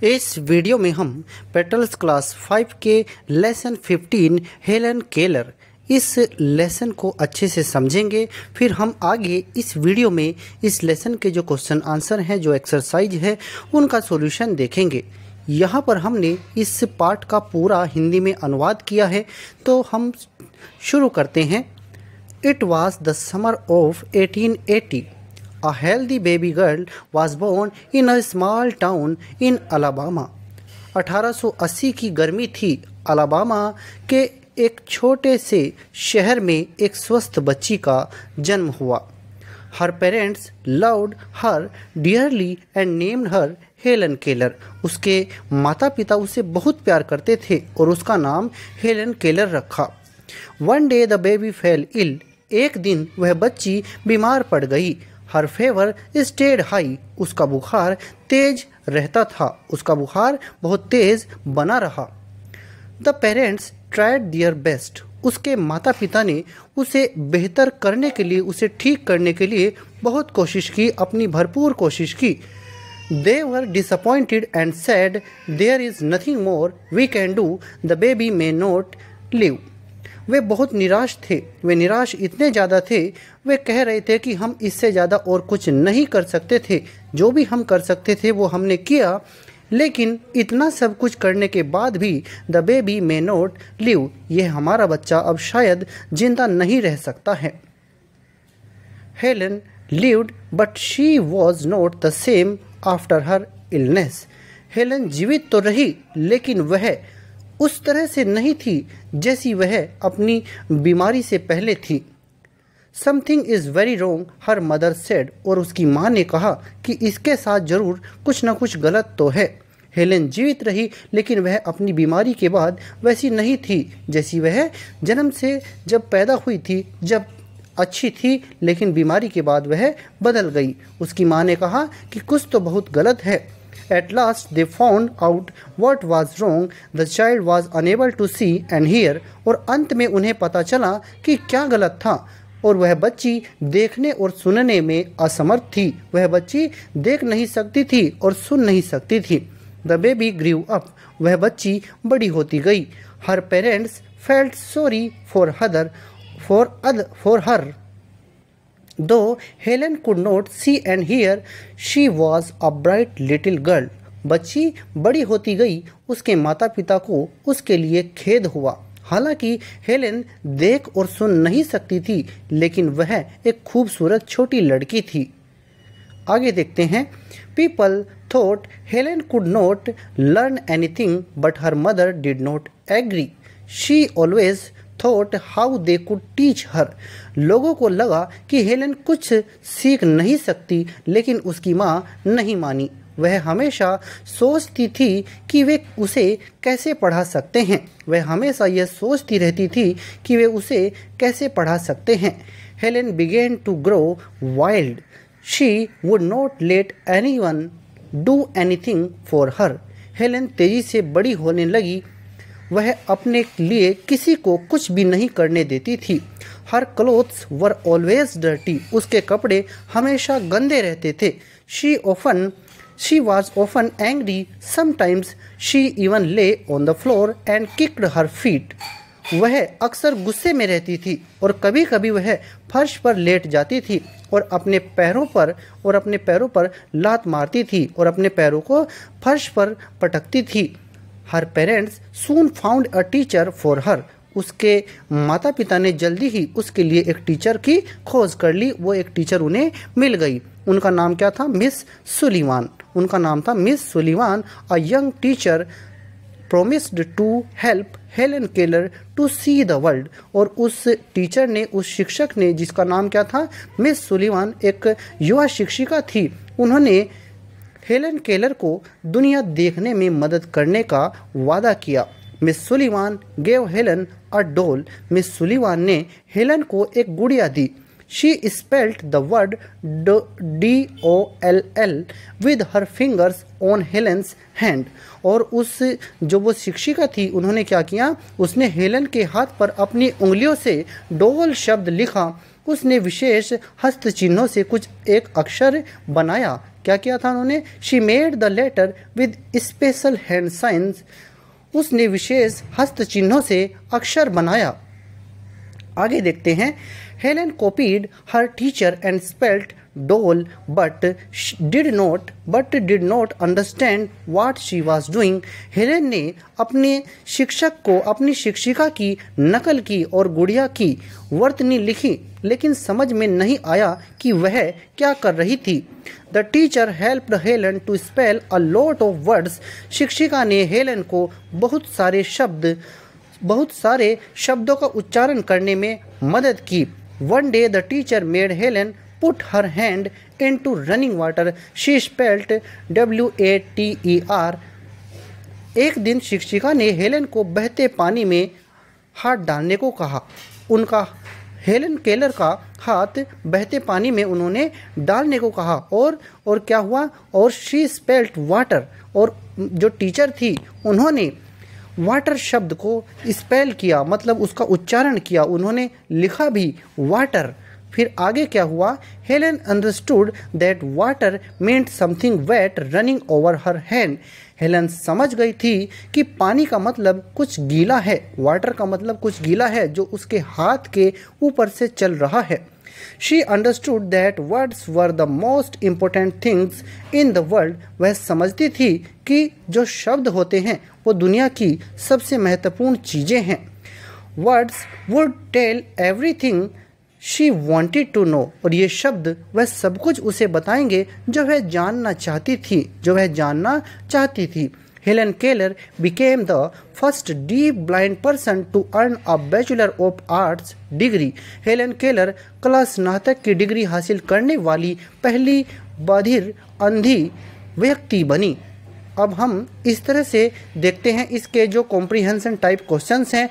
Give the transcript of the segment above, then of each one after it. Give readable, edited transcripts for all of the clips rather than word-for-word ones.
इस वीडियो में हम पेटल्स क्लास 5 के लेसन 15 हेलन केलर इस लेसन को अच्छे से समझेंगे। फिर हम आगे इस वीडियो में इस लेसन के जो क्वेश्चन आंसर हैं, जो एक्सरसाइज है, उनका सॉल्यूशन देखेंगे। यहाँ पर हमने इस पार्ट का पूरा हिंदी में अनुवाद किया है, तो हम शुरू करते हैं। It was the summer of 1880. A healthy baby girl was born in a small town in Alabama. 1880 की गर्मी थी। अलाबामा के एक छोटे से शहर में एक स्वस्थ बच्ची का जन्म हुआ। Her parents loved her dearly and named her Helen Keller. उसके माता पिता उसे बहुत प्यार करते थे और उसका नाम हेलन केलर रखा। One day the baby fell ill. एक दिन वह बच्ची बीमार पड़ गई। हर फेवर स्टेड हाई. उसका बुखार तेज रहता था। उसका बुखार बहुत तेज बना रहा। The parents tried their best. उसके माता पिता ने उसे बेहतर करने के लिए, उसे ठीक करने के लिए बहुत कोशिश की, अपनी भरपूर कोशिश की। They were disappointed and said there is nothing more we can do, the baby may not live. वे बहुत निराश थे। वे निराश इतने ज़्यादा थे, वे कह रहे थे कि हम इससे ज़्यादा और कुछ नहीं कर सकते थे। जो भी हम कर सकते थे वो हमने किया, लेकिन इतना सब कुछ करने के बाद भी the baby may not live, यह हमारा बच्चा अब शायद जिंदा नहीं रह सकता है। Helen lived but she was not the same after her illness. Helen जीवित तो रही, लेकिन वह उस तरह से नहीं थी जैसी वह अपनी बीमारी से पहले थी। Something is very wrong her mother said. और उसकी माँ ने कहा कि इसके साथ ज़रूर कुछ न कुछ गलत तो है। हेलन जीवित रही, लेकिन वह अपनी बीमारी के बाद वैसी नहीं थी जैसी वह जन्म से जब पैदा हुई थी। जब अच्छी थी, लेकिन बीमारी के बाद वह बदल गई। उसकी माँ ने कहा कि कुछ तो बहुत गलत है। At last they found out what was wrong. The child was unable to see and hear. और अंत में उन्हें पता चला कि क्या गलत था, और वह बच्ची देखने और सुनने में असमर्थ थी। वह बच्ची देख नहीं सकती थी और सुन नहीं सकती थी। The baby grew up. वह बच्ची बड़ी होती गई। Her parents felt sorry for her. Though Helen could not see and hear, she was a bright little girl. बच्ची बड़ी होती गई। उसके माता पिता को उसके लिए खेद हुआ। हालांकि हेलेन देख और सुन नहीं सकती थी, लेकिन वह एक खूबसूरत छोटी लड़की थी। आगे देखते हैं। People thought Helen could not learn anything, but her mother did not agree. She always thought how they could teach her. लोगों को लगा कि हेलन कुछ सीख नहीं सकती, लेकिन उसकी माँ नहीं मानी। वह हमेशा सोचती थी कि वे उसे कैसे पढ़ा सकते हैं। वह हमेशा यह सोचती रहती थी कि वे उसे कैसे पढ़ा सकते हैं। Helen began to grow wild. She would not let anyone do anything for her. Helen तेजी से बड़ी होने लगी। वह अपने लिए किसी को कुछ भी नहीं करने देती थी। Her clothes were always dirty. उसके कपड़े हमेशा गंदे रहते थे। She was often angry. Sometimes she even lay on the floor and kicked her feet. वह अक्सर गुस्से में रहती थी और कभी कभी वह फर्श पर लेट जाती थी और अपने पैरों पर लात मारती थी और अपने पैरों को फर्श पर पटकती थी। Her parents soon found a teacher for her. उसके माता पिता ने जल्दी ही उसके लिए एक टीचर की खोज कर ली। वो एक टीचर उन्हें मिल गई। उनका नाम क्या था? मिस सुलीवान. उनका नाम था miss सुलीवान. A young teacher promised to help Helen Keller to see the world. और उस टीचर ने, उस शिक्षक ने, जिसका नाम क्या था? मिस सुलीवान, एक युवा शिक्षिका थी। उन्होंने हेलन केलर को दुनिया देखने में मदद करने का वादा किया। Miss Sullivan gave Helen a doll. Miss Sullivan ने हेलन को एक गुड़िया दी। She spelt the word DOLL with her fingers on Helen's hand. और जो वो शिक्षिका थी, उन्होंने क्या किया? उसने हेलन के हाथ पर अपनी उंगलियों से डोल शब्द लिखा। उसने विशेष हस्त चिन्हों से कुछ एक अक्षर बनाया क्या किया था उन्होंने? She made the letter with special hand signs, उसने विशेष हस्त चिन्हों से अक्षर बनाया। आगे देखते हैं, Helen copied her teacher and spelt doll but did not understand what she was doing. Helen ने अपने शिक्षक को अपनी शिक्षिका की नकल की और गुड़िया की वर्तनी लिखी, लेकिन समझ में नहीं आया कि वह क्या कर रही थी। The teacher helped Helen to spell a lot of words, शिक्षिका ने हेलन को बहुत सारे शब्दों का उच्चारण करने में मदद की। One day the teacher made Helen put her hand into running water, she spelt WATER। एक दिन शिक्षिका ने हेलन को बहते पानी में हाथ डालने को कहा। उनका हेलन केलर का हाथ बहते पानी में उन्होंने डालने को कहा और क्या हुआ? और शी स्पेल्ट वाटर, और जो टीचर थी उन्होंने वाटर शब्द को स्पेल किया, मतलब उसका उच्चारण किया, उन्होंने लिखा भी वाटर। फिर आगे क्या हुआ? Helen understood that water meant something wet running over her hand. Helen समझ गई थी कि पानी का मतलब कुछ गीला है, वाटर का मतलब कुछ गीला है जो उसके हाथ के ऊपर से चल रहा है। She understood that words were the most important things in the world. वह समझती थी कि जो शब्द होते हैं वो दुनिया की सबसे महत्वपूर्ण चीज़ें हैं। Words would tell everything she wanted to know, और ये शब्द वह सब कुछ उसे बताएंगे जो वह जानना चाहती थी। Helen Keller became the first deaf blind person to earn a bachelor of arts degree. Helen Keller कला स्नातक की डिग्री हासिल करने वाली पहली बधिर अंधी व्यक्ति बनी। अब हम इस तरह से देखते हैं इसके जो कॉम्प्रिहेंशन टाइप क्वेश्चंस हैं।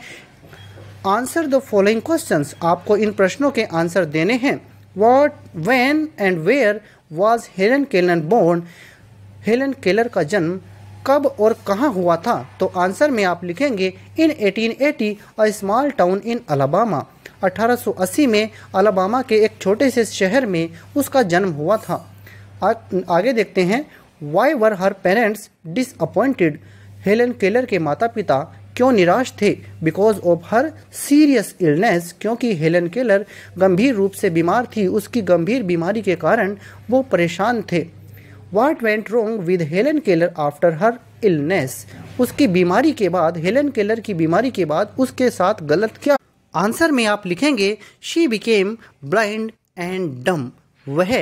आंसर द फॉलोइंग क्वेश्चंस, आपको इन प्रश्नों के आंसर देने हैं। What, when and where was Helen Keller born? Helen Keller का जन्म कब और कहाँ हुआ था? तो आंसर में आप लिखेंगे इन 1880 a small town in Alabama. 1880 में अलाबामा के एक छोटे से शहर में उसका जन्म हुआ था। आगे देखते हैं, why were her parents disappointed? Helen Keller के माता पिता क्यों निराश थे? Because of her serious illness, क्योंकि हेलन केलर गंभीर रूप से बीमार थी, उसकी गंभीर बीमारी के कारण वो परेशान थे। What went wrong with Helen Keller after her illness? उसकी बीमारी के बाद, हेलन केलर की बीमारी के बाद उसके साथ गलत क्या? आंसर में आप लिखेंगे शी बिकेम ब्लाइंड एंड डम। वह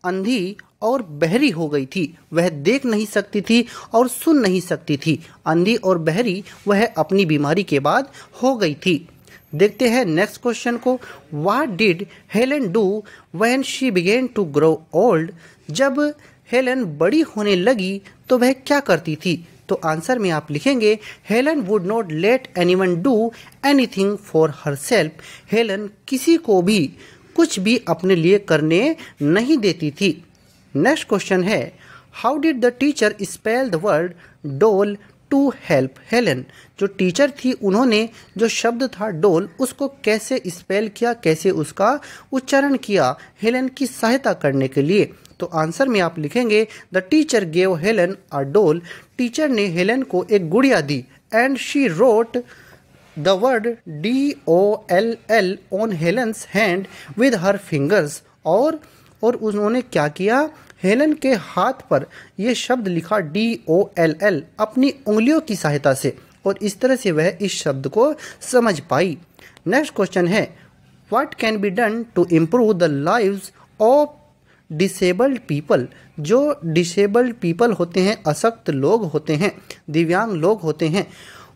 अंधी और बहरी हो गई थी। वह देख नहीं सकती थी और सुन नहीं सकती थी। अंधी और बहरी वह अपनी बीमारी के बाद हो गई थी। देखते हैं नेक्स्ट क्वेश्चन को। What did Helen do when she began to grow old? जब हेलन बड़ी होने लगी तो वह क्या करती थी? तो आंसर में आप लिखेंगे Helen would not let anyone do anything for herself. Helen किसी को भी कुछ भी अपने लिए करने नहीं देती थी। नेक्स्ट क्वेश्चन है, how did the teacher spell the word डोल टू हेल्प हेलन? जो टीचर थी उन्होंने जो शब्द था डोल उसको कैसे स्पेल किया, कैसे उसका उच्चारण किया हेलन की सहायता करने के लिए? तो आंसर में आप लिखेंगे the teacher gave Helen a doll. Teacher ने हेलन को एक गुड़िया दी। And she wrote the word DOLL on Helen's hand with her fingers. और उन्होंने क्या किया? हेलन के हाथ पर यह शब्द लिखा DOLL अपनी उंगलियों की सहायता से, और इस तरह से वह इस शब्द को समझ पाई। नेक्स्ट क्वेश्चन है, what can be done to improve the lives of disabled people? जो डिसेबल्ड पीपल होते हैं, अशक्त लोग होते हैं, दिव्यांग लोग होते हैं,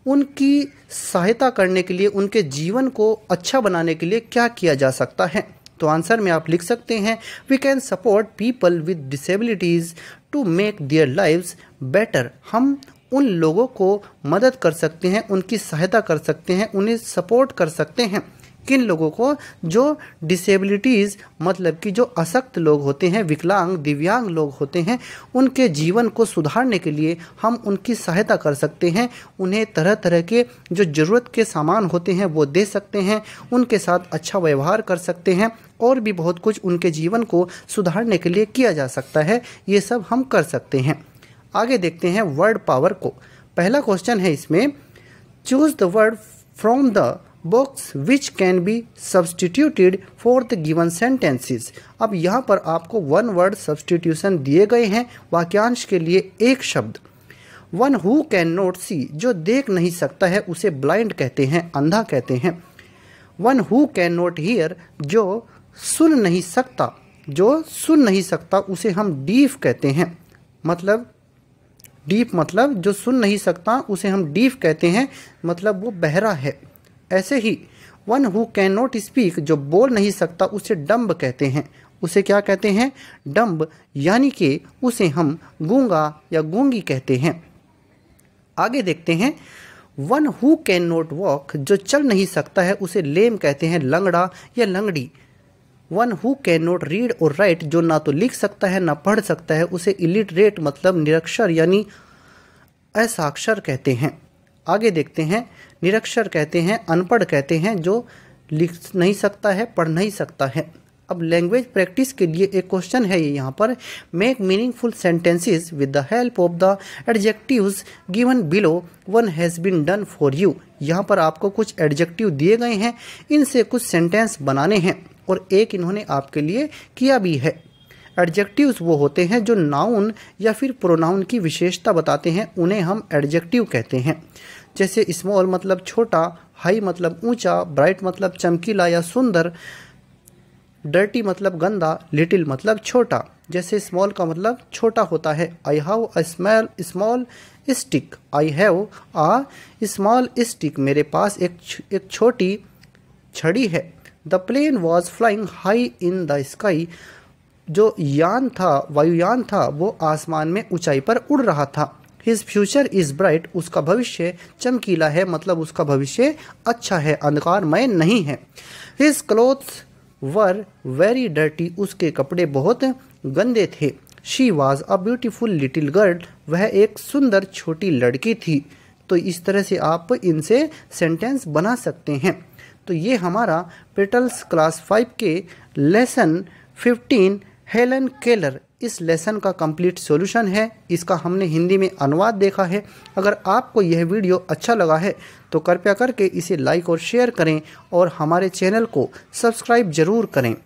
उनकी सहायता करने के लिए, उनके जीवन को अच्छा बनाने के लिए क्या किया जा सकता है? तो आंसर में आप लिख सकते हैं we can support people with disabilities to make their lives better. हम उन लोगों को मदद कर सकते हैं, उनकी सहायता कर सकते हैं, उन्हें सपोर्ट कर सकते हैं। किन लोगों को? जो डिसेबिलिटीज़ मतलब कि जो अशक्त लोग होते हैं, विकलांग दिव्यांग लोग होते हैं, उनके जीवन को सुधारने के लिए हम उनकी सहायता कर सकते हैं। उन्हें तरह तरह के जो ज़रूरत के सामान होते हैं वो दे सकते हैं, उनके साथ अच्छा व्यवहार कर सकते हैं, और भी बहुत कुछ उनके जीवन को सुधारने के लिए किया जा सकता है। ये सब हम कर सकते हैं। आगे देखते हैं वर्ड पावर को। पहला क्वेश्चन है इसमें, choose the word from the box which can be substituted for the given sentences. अब यहाँ पर आपको वन वर्ड सब्सटीट्यूशन दिए गए हैं वाक्यांश के लिए एक शब्द। वन हु कैन नॉट सी, जो देख नहीं सकता है उसे ब्लाइंड कहते हैं, अंधा कहते हैं। One who can not here, जो सुन नहीं सकता उसे हम डीफ कहते हैं। मतलब डीफ मतलब जो सुन नहीं सकता उसे हम डीफ कहते हैं, मतलब वो बहरा है। ऐसे ही one who can not speak, जो बोल नहीं सकता उसे डम्ब कहते हैं। उसे क्या कहते हैं? डम्ब, यानी कि उसे हम गूंगा या गूंगी कहते हैं। आगे देखते हैं, one who can not walk, जो चल नहीं सकता है उसे लेम कहते हैं, लंगड़ा या लंगड़ी। One who can not read और राइट, जो ना तो लिख सकता है ना पढ़ सकता है उसे इलिटरेट मतलब निरक्षर यानी असाक्षर कहते हैं। आगे देखते हैं, निरक्षर कहते हैं, अनपढ़ कहते हैं, जो लिख नहीं सकता है, पढ़ नहीं सकता है। अब लैंग्वेज प्रैक्टिस के लिए एक क्वेश्चन है ये यहाँ पर, make meaningful sentences with the help of the adjectives given below, one has been done for you. यहाँ पर आपको कुछ एडजेक्टिव दिए गए हैं, इनसे कुछ सेंटेंस बनाने हैं और एक इन्होंने आपके लिए किया भी है। एडजेक्टिव्स वो होते हैं जो नाउन या फिर प्रोनाउन की विशेषता बताते हैं, उन्हें हम एडजेक्टिव कहते हैं। जैसे स्मॉल मतलब छोटा, हाई मतलब ऊंचा, ब्राइट मतलब चमकीला या सुंदर, डर्टी मतलब गंदा, लिटिल मतलब छोटा। जैसे स्मॉल का मतलब छोटा होता है, I have a small stick, I have a small stick, मेरे पास एक छोटी छड़ी है। The plane was flying high in the sky, जो यान था, वायुयान था, वो आसमान में ऊंचाई पर उड़ रहा था। हिज फ्यूचर इज ब्राइट, उसका भविष्य चमकीला है, मतलब उसका भविष्य अच्छा है, अंधकारमय नहीं है। His clothes were very dirty, उसके कपड़े बहुत गंदे थे। She was a beautiful little girl, वह एक सुंदर छोटी लड़की थी। तो इस तरह से आप इनसे सेंटेंस बना सकते हैं। तो ये हमारा पेटल्स क्लास 5 के लेसन 15 हेलन केलर इस लेसन का कंप्लीट सॉल्यूशन है। इसका हमने हिंदी में अनुवाद देखा है। अगर आपको यह वीडियो अच्छा लगा है तो कृपया करके इसे लाइक और शेयर करें और हमारे चैनल को सब्सक्राइब जरूर करें।